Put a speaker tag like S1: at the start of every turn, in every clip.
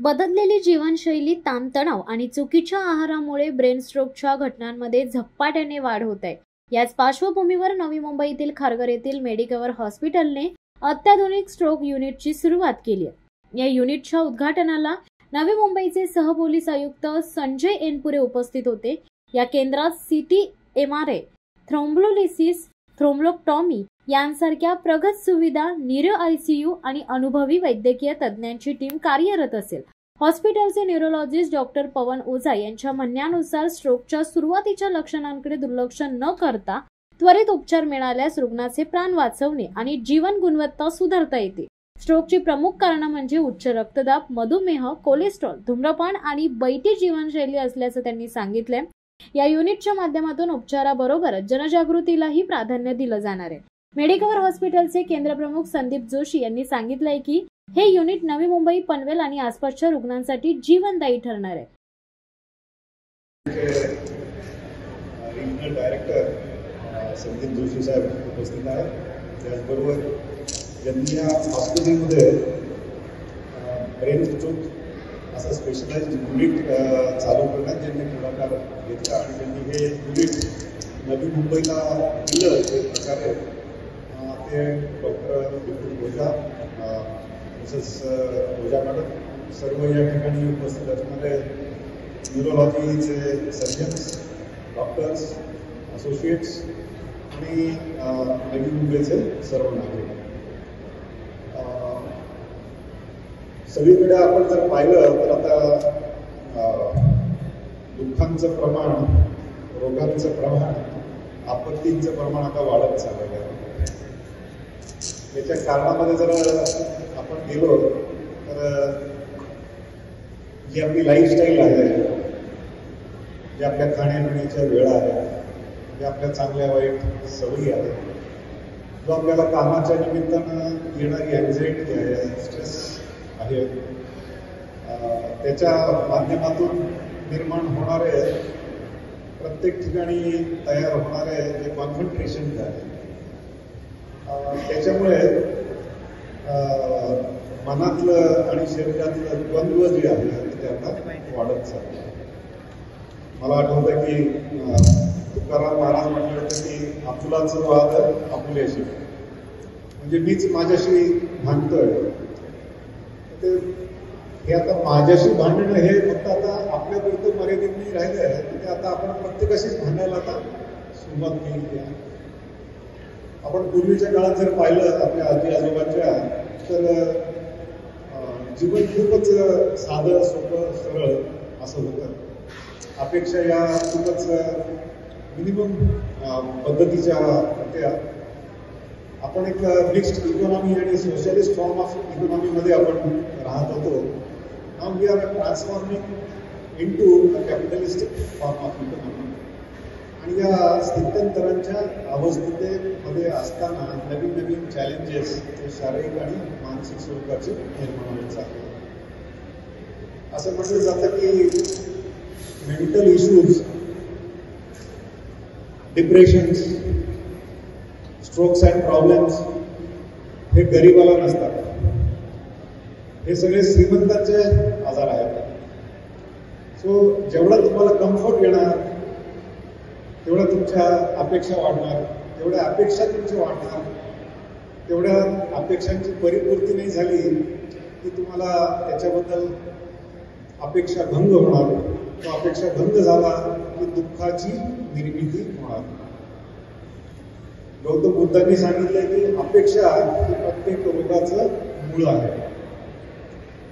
S1: बदललेली जीवनशैली, ताणतणाव आणि चुकीच्या आहारामुळे ब्रेन स्ट्रोकच्या घटनांमध्ये झपाट्याने वाढ होत आहे. याच पार्श्वभूमीवर नवी मुंबईतील खारघर येथील मेडिकवर हॉस्पिटलने अत्याधुनिक स्ट्रोक युनिटची सुरुवात केली आहे. या युनिटच्या उद्घाटनाला नवी मुंबईचे सहपोलीस आयुक्त संजय एनपुरे उपस्थित होते. या केंद्रात सीटी, एमआरआय, थ्रोम्बोलिसिस, थ्रोम्बोटॉमी यांसारख्या प्रगत सुविधा, न्यूरो आयसीयू आणि अनुभवी वैद्यकीय तज्ज्ञांची टीम कार्यरत असेल. हॉस्पिटलचे न्यूरोलॉजिस्ट डॉक्टर पवन ओझा यांच्या म्हणण्यानुसार स्ट्रोकच्या सुरुवातीच्या लक्षणांकडे दुर्लक्ष न करता त्वरित उपचार मिळाल्यास रुग्णाचे प्राण वाचवणे आणि जीवन गुणवत्ता सुधारता येते. स्ट्रोकची प्रमुख कारणं म्हणजे उच्च रक्तदाब, मधुमेह, कोलेस्ट्रॉल, धूम्रपान आणि बैठी जीवनशैली असल्याचं त्यांनी सांगितलंय. या युनिटच्या माध्यमातून उपचाराबरोबरच जनजागृतीलाही प्राधान्य दिलं जाणार आहे. मेडिकवर हॉस्पिटलचे केंद्र प्रमुख संदीप जोशी यांनी सांगितलंय की हे युनिट नवी मुंबई, पनवेल आणि आसपासच्या रुग्णांसाठी जीवनदायी ठरणार आहे.
S2: रिजनल डायरेक्टर संदीप जोशी साहेब उपस्थित आहेत. त्याचबरोबर ज्यांनी या हॉस्पिटलमध्ये ब्रेन स्ट्रोक असं स्पेशलाइज्ड युनिट चालू करण्यात ज्यांनी पुढाकार घेतला आणि त्यांनी हे युनिट नवी मुंबईला दिलं एक प्रकारे ते डॉक्टर विपुल ओझा, मिसेस ओझा मॅडम, सर्व या ठिकाणी उपस्थित असणारे न्यूरोलॉजीचे सर्जन्स, डॉक्टर्स, असोसिएट्स आणि नवी मुंबईचे सर्व नागरिक. सगळीकडे आपण जर पाहिलं तर आता दुःखांचं प्रमाण, रोगांचं प्रमाण, आपत्तींचं प्रमाण आता वाढत चाललेलं आहे. याच्या कारणामध्ये जर आपण गेलो तर जी आपली लाईफस्टाईल आहे, जे आपल्या खाण्यापिण्याच्या वेळा आहेत, ज्या आपल्या चांगल्या वाईट सवयी आहेत, जो आपल्याला कामाच्या निमित्तानं येणारी अँझायटी आहे, स्ट्रेस आहे, त्याच्या माध्यमातून निर्माण होणारे प्रत्येक ठिकाणी तयार होणारे जे कॉन्सन्ट्रेशन आहे, त्याच्यामुळे मनातलं आणि शरीरातलं द्वंद्व जे आहे ते आता वाढत चाललं. मला आठवतं की तुकाराम महाराज म्हटलं होतं की आपुलाचं वाद आपुल्याशी, म्हणजे मीच माझ्याशी भांडतोय. ते हे आता माझ्याशी भांडणं हे फक्त आता आपल्यापुरतं मर्यादित नाही राहिलं आहे. ते आता आपण प्रत्येकाशीच भांडायला आता सुरुवात केली आहे. आपण पूर्वीच्या काळात जर पाहिलं आपल्या आजी आजोबांच्या, तर जीवन खूपच साधं, सोपं, सरळ असं होतं. अपेक्षा या खूपच मिनिमम पद्धतीच्या होत्या. आपण एक मिक्स्ड इकॉनॉमी आणि सोशलिस्ट फॉर्म ऑफ इकॉनॉमीमध्ये आपण राहत होतो. Now we are transforming into a capitalistic form of economy. आणि या स्थित्यंतरांच्या अवस्थेमध्ये असताना नवीन नवीन चॅलेंजेस हे शारीरिक आणि मानसिक स्वरूपाचे निर्माण होत चालले. असं म्हटलं जातं की mental issues, depressions, strokes and problems हे गरिबाला नसतात. हे सगळे श्रीमंतांचे आजार आहेत. सो जेवढा तुम्हाला कम्फर्ट येणार तेवढ्या तुमच्या अपेक्षा वाढणार, तेवढ्या अपेक्षा तुमच्या वाढणार, तेवढ्या अपेक्षांची परिपूर्ती नाही झाली की तुम्हाला त्याच्याबद्दल अपेक्षा भंग होणार. तो अपेक्षा भंग झाला की दुःखाची निर्मिती होणार. गौतम बुद्धांनी सांगितलंय की अपेक्षा ही प्रत्येक रोगाचं मूळ आहे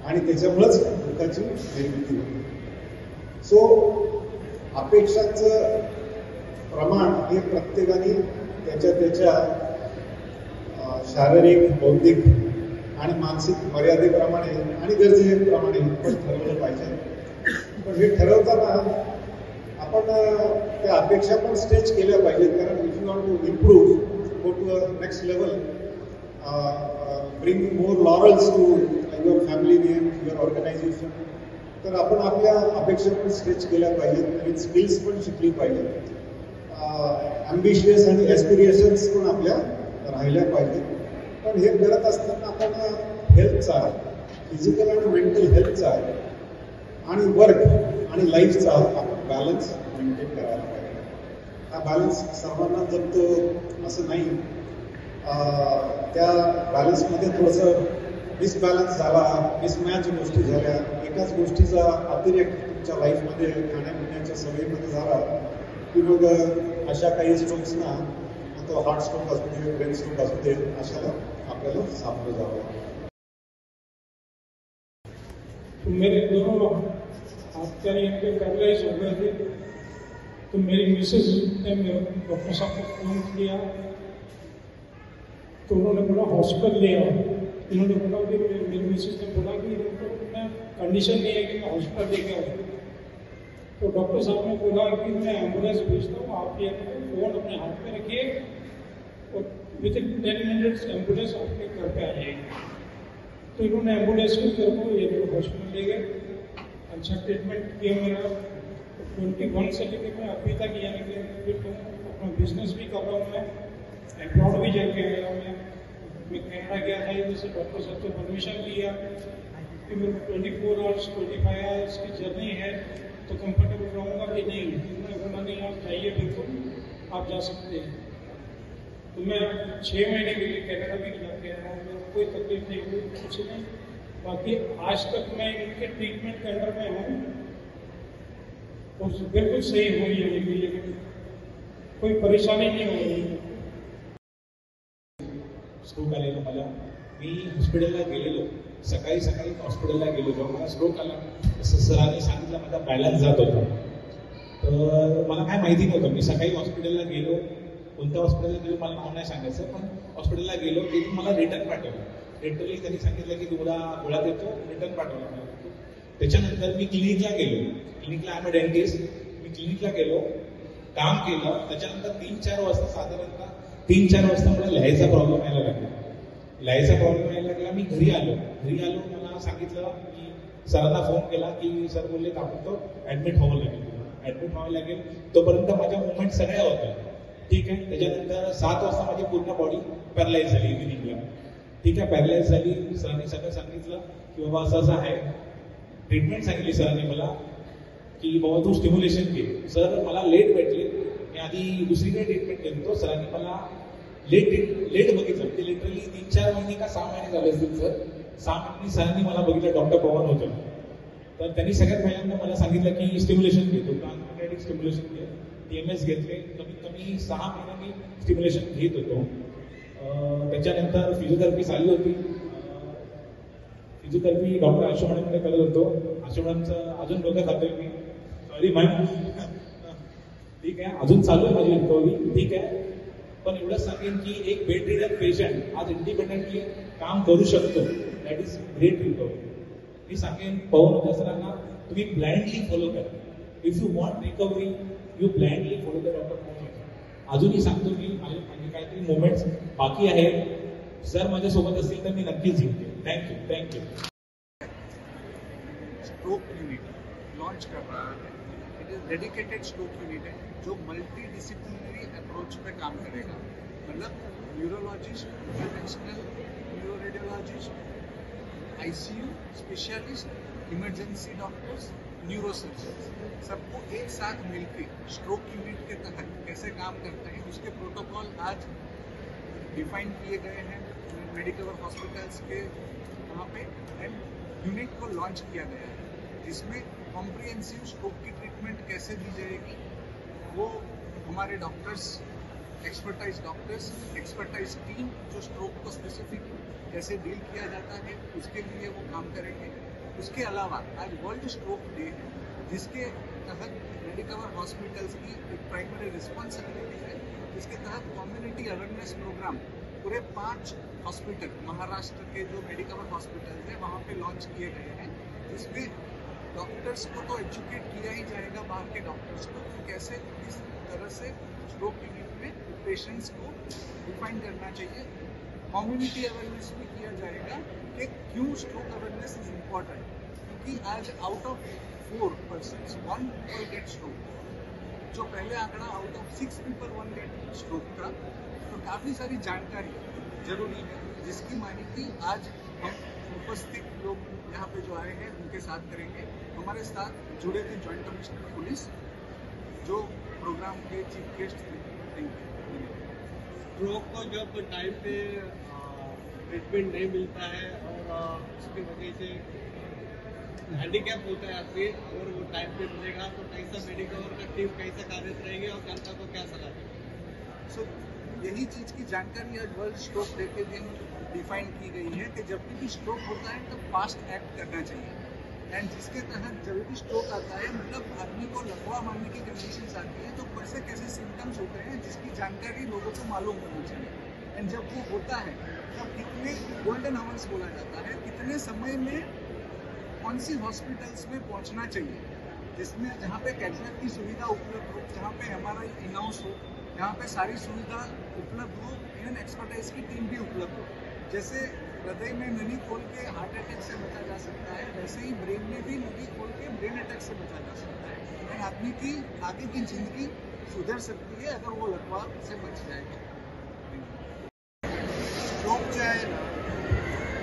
S2: आणि त्याच्यामुळेच दुःखाची निर्मिती होते. सो अपेक्षांचं प्रमाण हे प्रत्येकाने त्याच्या शारीरिक, बौद्धिक आणि मानसिक मर्यादेप्रमाणे आणि गरजेप्रमाणे ठरवलं पाहिजे. पण हे ठरवताना आपण त्या अपेक्षा पण स्ट्रेच केल्या पाहिजेत. कारण if you want to improve, go to a next level, bring more laurels to your family name, your organisation, तर आपण आपल्या अपेक्षा पण स्ट्रेच केल्या पाहिजेत. नवीन स्किल्स पण शिकली पाहिजेत. ॲम्बिशियस आणि ॲस्पिरेशन्स पण आपल्या राहिल्या पाहिजेत. पण हे करत असताना आपण हेल्थचा, फिजिकल आणि मेंटल हेल्थचा आणि वर्क आणि लाईफचा आपण बॅलन्स मेंटेन करायला पाहिजे. हा बॅलन्स सर्वांना जमतो असं नाही. त्या बॅलन्समध्ये थोडंसं मिसबॅलन्स झाला, मिसमॅच गोष्टी झाल्या, एकाच गोष्टीचा अतिरेक तुमच्या लाईफमध्ये खाण्यापिण्याच्या सवयीमध्ये झाला की मग अशा काही स्ट्रोक्सना, तो हार्ट स्ट्रोक असू दे, ब्रेन स्ट्रोक असू दे, अशाला आपल्याला सामोरं जावं.
S3: मेरे दोनों आपका ये पैरालाइज हो गए थे, तो मेरी मिसेज ने डॉक्टर साहब को फोन किया, तो उन्होंने बोला हॉस्पिटल ले आओ. इन्होंने बोला कि मेरी मिसेज ने बोला कि मैं कंडीशन नहीं है कि मैं हॉस्पिटल लेके आऊँ. तो डॉक्टर साहब ने बोला कि मैं एम्बुलेंस भेजता हूँ, आप ये फ़ोन अपने हाथ में रखिए और विद इन 10 मिनट्स एम्बुलेंस आपके घर पे आ जाएगी. तो इन्होंने एम्बुलेंस में मेरे को ये हॉस्पिटल ले गए. अच्छा ट्रीटमेंट किया मेरा. 21 से लेकर मैं अभी तक यानी कि फिर तो अपना बिजनेस भी कर रहा हूँ. मैं अब्रॉड भी जाके आया हूँ. मैं कनाडा गया था, जैसे डॉक्टर साहब से परमिशन लिया कि मेरे 24 आवर्स 25 आवर्स की जर्नी है, तो कंफर्टेबल रहूँगा कि नहीं. उन्होंने बोला नहीं आप जाइए, बिल्कुल आप जा सकते हैं. तो मैं 6 महीने के लिए कनाडा भी जाके आया हूँ. कोई तकलीफ नहीं हुई, कुछ नहीं. बाकी आज तक मैं इनके ट्रीटमेंट के अंडर में हूँ और बिल्कुल सही हुई है मेरी, कोई परेशानी नहीं हो रही.
S4: स्ट्रोक आलेलं मला. मी हॉस्पिटलला गेलेलो, सकाळी सकाळी हॉस्पिटलला गेलो. जेव्हा मला स्ट्रोक आला सरांनी सांगितलं माझा बॅलन्स जात होता. तर मला काय माहिती नव्हतं. मी सकाळी हॉस्पिटलला गेलो, कोणत्या हॉस्पिटलला गेलो मला नाव नाही सांगायचं, पण हॉस्पिटलला गेलो. तिथून मला रिटर्न पाठवलं. लिटरली त्यांनी सांगितलं की तुला गोळ्या देतो, रिटर्न पाठवला मला. त्याच्यानंतर मी क्लिनिकला गेलो. क्लिनिकला आय एम अ डेंटिस्ट. मी क्लिनिकला गेलो, काम केलं. त्याच्यानंतर 3-4 वाजता साधारणतः 3-4 वाजता मला लिहायचा प्रॉब्लेम यायला लागला. मी घरी आलो. मला सांगितलं की सरांना फोन केला की सर बोलले ताबडतोब ॲडमिट व्हावं लागेल. तोपर्यंत माझ्या मुवमेंट सगळ्या होत्या. ठीक आहे. त्याच्यानंतर 7 वाजता माझी पूर्ण बॉडी पॅरलाइज झाली इव्हिनिंगला. ठीक आहे, पॅरलाइज झाली. सरांनी सगळं सांगितलं की बाबा असं आहे. ट्रीटमेंट सांगितली सरांनी मला की बाबा तू स्टिम्युलेशन घे. सर मला लेट भेटले. मी आधी दुसरीकडे ट्रीटमेंट केली होतो. सरांनी मला लेट बघितलं. ते लिटरली 3-4 महिने का 6 महिने झाले असतील सर. 6 महिन्यांनी सरांनी मला बघितलं. डॉक्टर पवन होतं. तर त्यांनी सगळ्यात पहिल्यांदा मला सांगितलं की स्टिम्युलेशन घेतो, ट्रान्समॅग्नेटिक स्टिम्युलेशन घे. TMS घेतले. कमीत कमी 6 महिन्यांनी स्टिम्युलेशन घेत होतो. त्याच्यानंतर फिजिओथेरपी चालू होती. फिजिओथेरपी डॉक्टर आशू मॅडमकडे करत होतो. आशू मॅडमचं अजून डोकं खातोय मी, सॉरी मॅम. ठीक आहे, अजून चालू आहे माझी रिकव्हरी. ठीक आहे, पण एवढंच सांगेन की एक बेड रिडन पेशंट आज इंडिपेंडेंटली काम करू शकतो. That is great recovery. मी सांगेन पवन होत्या सरांना तुम्ही ब्लाइंडली फॉलो करा. If you want recovery you blindly follow the doctor Pawan. अजूनही सांगतो मी माझे काहीतरी मोमेंट्स बाकी आहेत. सर माझ्यासोबत असतील तर मी नक्कीच जिंकेन. थँक्यू.
S5: स्ट्रोक यूनिट लॉन्च कर रहा है. It is dedicated stroke unit है जो मल्टी डिसिप्लिनरी अप्रोच पे काम करेगा. मतलब neurologist, interventional neuroradiologist, ICU specialist, emergency doctors, neurosurgeon सबको एक साथ मिलकर स्ट्रोक यूनिट के तहत कैसे काम करते हैं उसके प्रोटोकॉल आज डिफाइन किए गए हैं मेडिकल हॉस्पिटल्स के वहाँ पे. एंड यूनिट को लॉन्च किया गया है जिसमें कॉम्प्रिहेंसिव स्ट्रोक की ट्रीटमेंट कैसे दी जाएगी वो हमारे डॉक्टर्स, एक्सपर्टाइज टीम जो स्ट्रोक को स्पेसिफिक कैसे डील किया जाता है उसके लिए वो काम करेंगे. उसके अलावा आज वर्ल्ड स्ट्रोक डे है जिसके तहत मेडिकवर हॉस्पिटल्स की एक प्राइमरी रिस्पॉन्सिबिलिटी है. जिसके तहत कम्युनिटी अवेयरनेस प्रोग्राम पूरे 5 हॉस्पिटल महाराष्ट्र के जो मेडिकवर हॉस्पिटल है वहाँ पे लॉन्च किए गए हैं. जिसमें डॉक्टर्स को तो एजुकेट किया ही जाएगा, बाहर के डॉक्टर्स को कैसे किस तरह से स्ट्रोक यूनिट में पेशेंट्स को डिफाइन करना चाहिए. कम्युनिटी अवेयरनेस भी किया जाएगा कि क्यों स्ट्रोक अवेयरनेस इज इम्पॉर्टेंट. क्योंकि आज out of 4 persons 1 people get stroke. जो पहले आंकड़ा out of 6 people 1 get stroke था. तो काफ़ी सारी जानकारी जरूरी है जिसकी माहिती आज हम उपस्थित लोग यहाँ पे जो आए हैं उनके साथ करेंगे। हमारे साथ जुड़े थे जॉइंट कमिश्नर पुलिस जो प्रोग्राम के चीफ गेस्ट थे।
S6: स्ट्रोक को जब टाइम पे ट्रीटमेंट नहीं मिलता है और उसकी वजह से हैंडीकैप होता है आदमी, अगर वो टाइम पे मिलेगा तो कैसा मेडिकवर का टीम कैसा कार्यरत रहेगी और जनता को क्या सलाह देगी?
S5: सो यही चीज़ की जानकारी आज वर्ल्ड स्ट्रोक डे के दिन डिफाइन की गई है कि जब भी स्ट्रोक होता है तब फास्ट एक्ट करना चाहिए। एंड जिसके तहत जब भी स्ट्रोक आता है मतलब आदमी को लकवा मारने की कंडीशंस आती है तो कैसे कैसे सिम्टम्स होते हैं जिसकी जानकारी लोगों को मालूम होनी चाहिए। एंड जब वो होता है तब कितने गोल्डन आवर्स बोला जाता है, कितने समय में कौन सी हॉस्पिटल्स में पहुंचना चाहिए जिसमें जहाँ पे कैटलैब की सुविधा उपलब्ध हो, जहाँ पे हमारा इन हाउस हो, जहाँ पे सारी सुविधा उपलब्ध हो, इवन एक्सपर्टाइज की टीम भी उपलब्ध हो। जैसे हृदय में नली खोल के हार्ट अटैक से बचा जा सकता है, वैसे ही ब्रेन में भी नली खोल के ब्रेन अटैक से बचा जा सकता है। एंड आदमी की आगे की जिंदगी सुधर सकती है अगर वो लकवा से बच जाएगा।
S7: स्ट्रोक जे आहे ना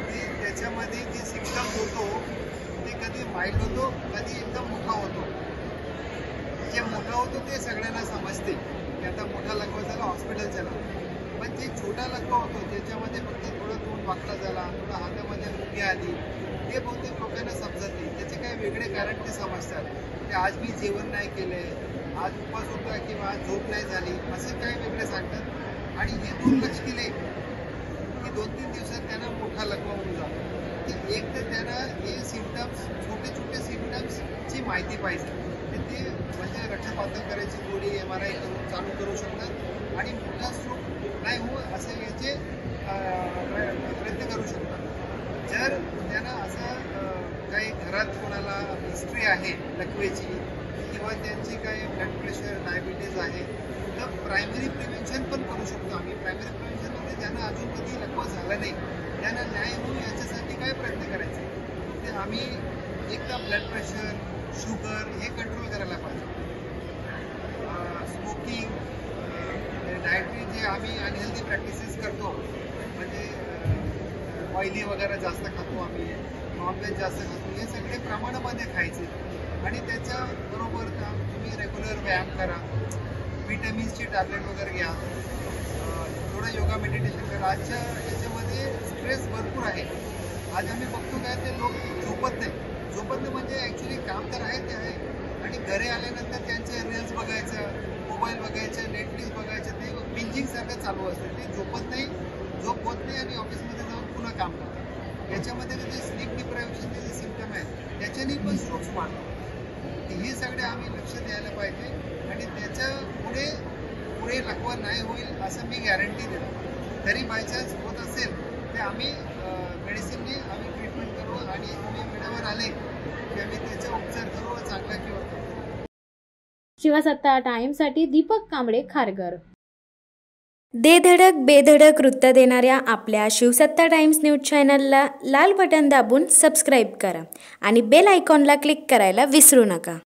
S7: ते त्याच्यामध्ये जे सिम्पटम्स होतो ते कधी माइल्ड होतो, कधी एकदम मोठा होतो। जे मोठा होतो ते सगळ्यांना समजते की आता मोठा लकवा झाला हॉस्पिटल चला, पण जे छोटा लकवा होतो ज्याच्यामध्ये फक्त थोडं तोंड वाकडा झाला, थोडं हातामध्ये मुंगी आली, ते बहुतेक लोकांना समजत नाही। त्याचे काही वेगळे कारण ते समजतात की आज मी जेवण नाही केलंय, आज उपवास होता किंवा आज झोप नाही झाली, असं काही वेगळे सांगतात। आणि हे दुर्लक्ष केले की 2-3 दिवसात त्यांना मोठा लकवा होऊन जातो। एक तर त्यांना हे सिम्पटम्स छोटे छोटे सिम्पटम्सची माहिती पाहिजे, ते म्हणजे रक्तपातळ करायची गोळी MRI करून चालू करू शकतात आणि मोठा स्ट्रोक नाही हो असं याचे प्रयत्न करू शकतात। जर त्यांना असं काही घरात कोणाला हिस्ट्री आहे लकवेची किंवा त्यांची काही ब्लड प्रेशर डायबिटीज आहे तर प्रायमरी प्रिव्हेन्शन पण करू शकतो आम्ही। प्रायमरी प्रिव्हेन्शनमध्ये ज्यांना अजून कधी लकवा झाला नाही त्यांना न्याय होऊन याच्यासाठी काय प्रयत्न करायचे ते आम्ही एक तर ब्लड प्रेशर शुगर हे कंट्रोल करायला पाहिजे। स्मोकिंग डायटरी जे आम्ही अनहेल्दी प्रॅक्टिसेस करतो म्हणजे ऑइली वगैरे जास्त खातो आम्ही, नॉनव्हेज जास्त खातो, हे सगळे प्रमाणामध्ये खायचे आणि त्याच्याबरोबर तुम्ही रेग्युलर व्यायाम करा, विटॅमिन्सची टॅबलेट वगैरे घ्या, थोडं योगा मेडिटेशन करा। आजच्या याच्यामध्ये स्ट्रेस भरपूर आहे। आज आम्ही बघतो काय ते लोक झोपत नाही म्हणजे ॲक्च्युली काम तर आहे ते आहे आणि घरी आल्यानंतर त्यांचे रील्स बघायचं, मोबाईल बघायचं, नेटफ्लिक्स बघायचं, ते बिंजिंग सारखं चालू असतं। ते झोपत नाही, झोप होत नाही आणि ऑफिसमध्ये जाऊन पुन्हा काम करतात। याच्यामध्ये जे स्लीप डिप्रायव्हेशनचे जे सिम्पटम आहेत त्याच्याने पण स्ट्रोक्स वाढतात। हे सगळे आम्ही लक्ष द्यायला पाहिजे आणि त्याच्या पुढे लकवा नाही होईल असं मी गॅरंटी देतो। तरी बायचान्स होत असेल ते आम्ही मेडिसिनने आम्ही ट्रीटमेंट करू आणि तुम्ही वेळेवर आले की आम्ही त्याचा उपचार करू चांगला किंवा करू।
S1: शिवसत्ता टाइम्ससाठी दीपक कांबळे, खारघर।
S8: दे धडक बेधडक वृत्त देणाऱ्या आपल्या शिवसत्ता टाइम्स न्यूज चॅनलला लाल बटन दाबून सबस्क्राईब करा आणि बेल आयकॉनला क्लिक करायला विसरू नका।